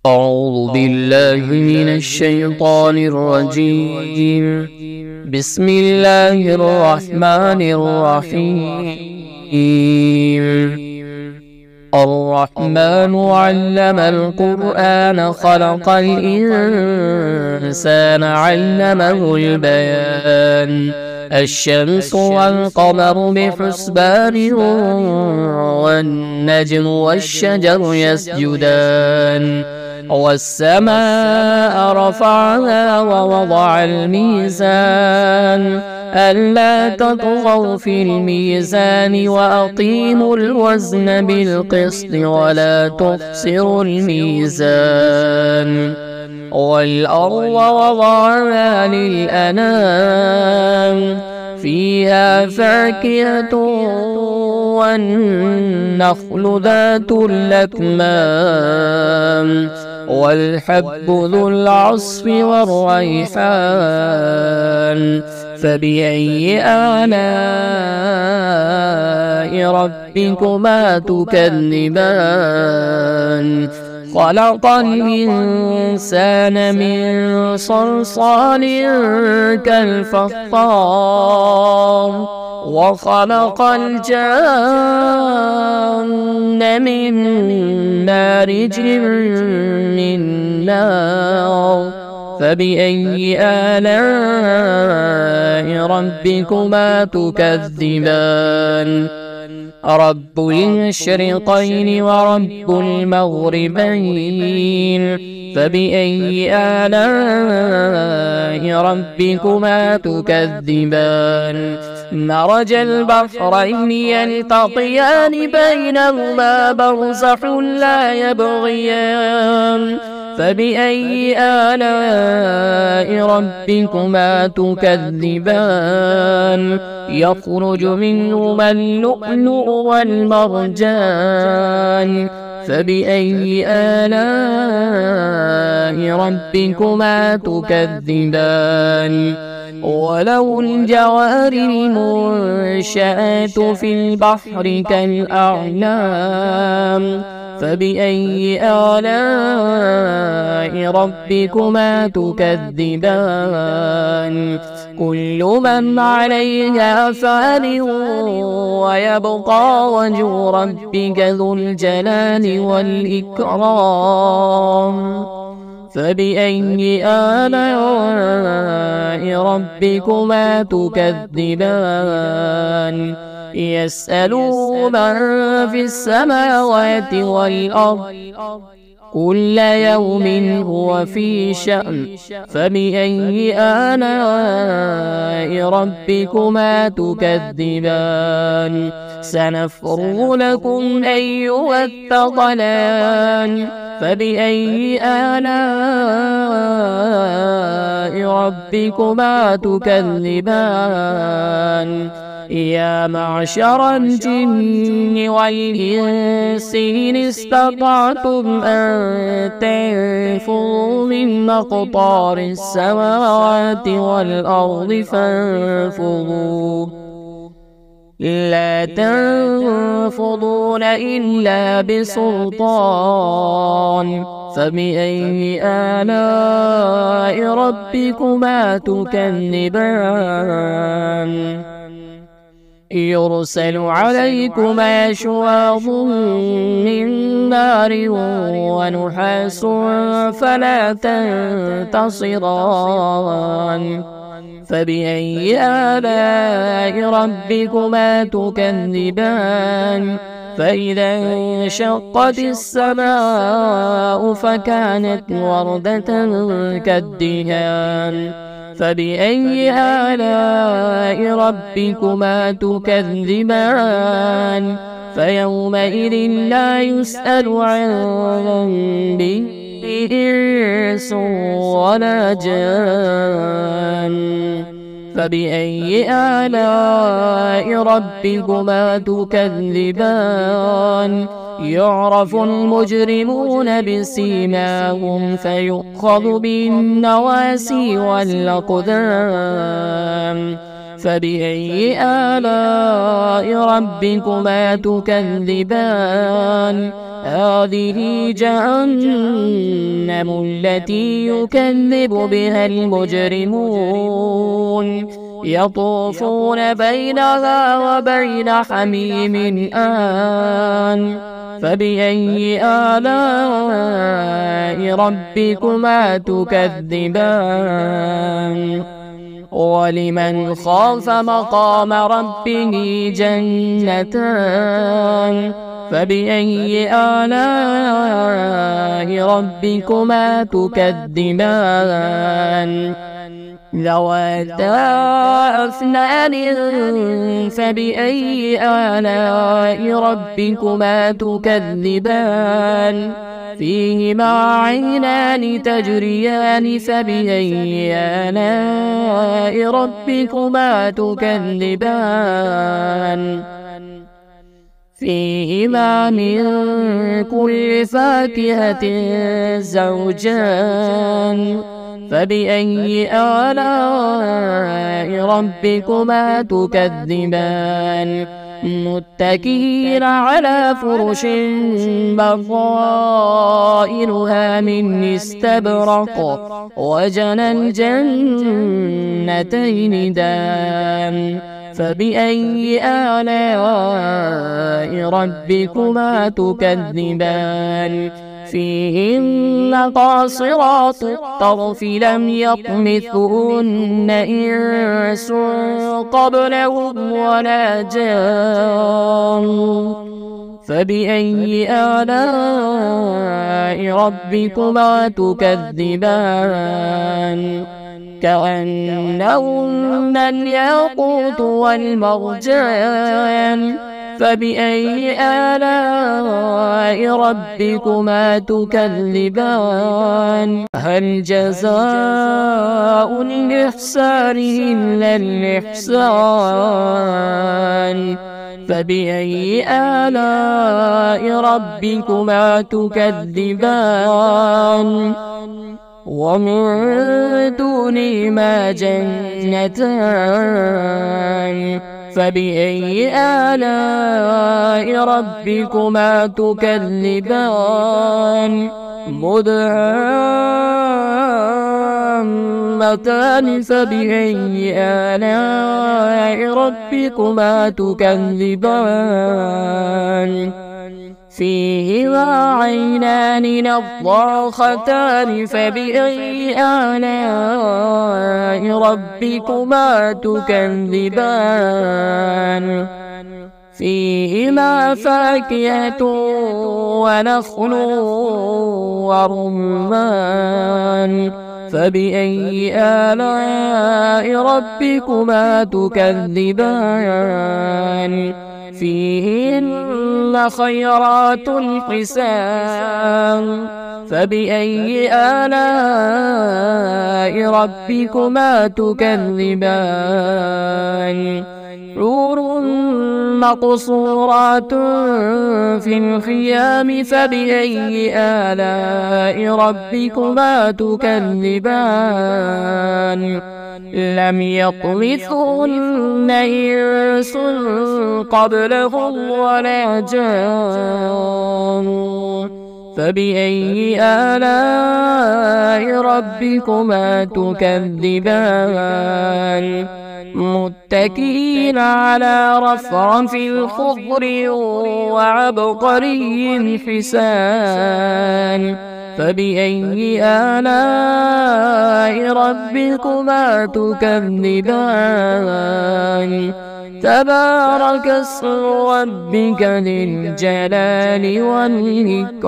أعوذ بالله من الشيطان الرجيم. بسم الله الرحمن الرحيم. الرحمن علم القرآن خلق الإنسان علمه البيان. الشمس والقمر بحسبان والنجم والشجر يسجدان والسماء رفعها ووضع الميزان ألا تطغوا في الميزان وأقيموا الوزن بالقسط ولا تخسروا الميزان والأرض وضعها للأنام فيها فاكهة والنخل ذات الأكمام والحب ذو العصف والريحان فبأي آلاء ربكما تكذبان خلق الإنسان من صلصال كالفخار وخلق الجان من مارج من نار فبأي آلاء ربكما تكذبان رب المشرقين ورب المغربين فبأي آلاء ربكما تكذبان مرج البحرين يلتقيان بينهما برزخ لا يبغيان فبأي آلاء ربكما تكذبان يخرج منهما اللؤلؤ والمرجان فبأي آلاء ربكما تكذبان وله الجوار المنشآت في البحر كالأعلام فبأي آلاء ربكما تكذبان كل من عليها فان ويبقى وجه ربك ذو الجلال والإكرام فبأي آلاء ربكما تكذبان يسأله من في السماوات والأرض كل يوم هو في شأن فبأي آلاء ربكما تكذبان سنفرغ لكم أيها الثقلان فبأي آلاء ربكما تكذبان يا معشر الجن والإنس إن استطعتم أن تنفذوا من أقطار السماوات والأرض فانفذوا لا تنفذون إلا بسلطان فبأي آلاء ربكما تكذبان يرسل عليكما شواظ من نار ونحاس فلا تنتصران فبأي آلاء ربكما تكذبان فإذا انشقت السماء فكانت وردة كالدهان فبأي آلاء ربكما تكذبان فيومئذ لا يسأل عن ذنبه إنس ولا جان فبأي آلاء ربكما تكذبان يعرف المجرمون بسيماهم فيؤخذ بالنواسي والأقدام فبأي آلاء ربكما تكذبان هذه جهنم جهنم التي يكذب بها المجرمون يطوفون بينها وبين حميم آن فبأي آلاء ربكما تكذبان ولمن خاف مقام ربه جنتان فبأي آلاء ربكما تكذبان ذواتا أفنان فبأي آلاء ربكما تكذبان فيهما عينان تجريان فبأي آلاء ربكما تكذبان فيهما من كل فاكهة زوجان فبأي آلاء ربكما تكذبان متكئين على فرش بطائنها من استبرق وجنى الجنتين دان فبأي آلاء ربكما تكذبان فيهن قاصرات الطرف لم يطمثهن إنس قبلهم ولا جان فبأي آلاء ربكما تكذبان كأنهن الياقوت والمرجان فبأي آلاء ربكما تكذبان هل جزاء الإحسان إلا الإحسان فبأي آلاء ربكما تكذبان ومن دونهما جنتان فبأي آلاء ربكما تكذبان مدهامتان فبأي آلاء ربكما تكذبان فيهما عينان نضاختان فبأي آلاء ربكما تكذبان فيهما فاكهة ونخل ورمان فبأي آلاء ربكما تكذبان فيهن خيرات حسان فبأي آلاء ربكما تكذبان حور مقصورات في الخيام فبأي آلاء ربكما تكذبان لم يطمثهن إنس قبلهم ولا جان فبأي آلاء ربكما تكذبان متكئين على رفرف خضر وعبقري حسان فبأي آلاء ربكما تكذبان تبارك اسم ربك ذي الجلال والإكرام.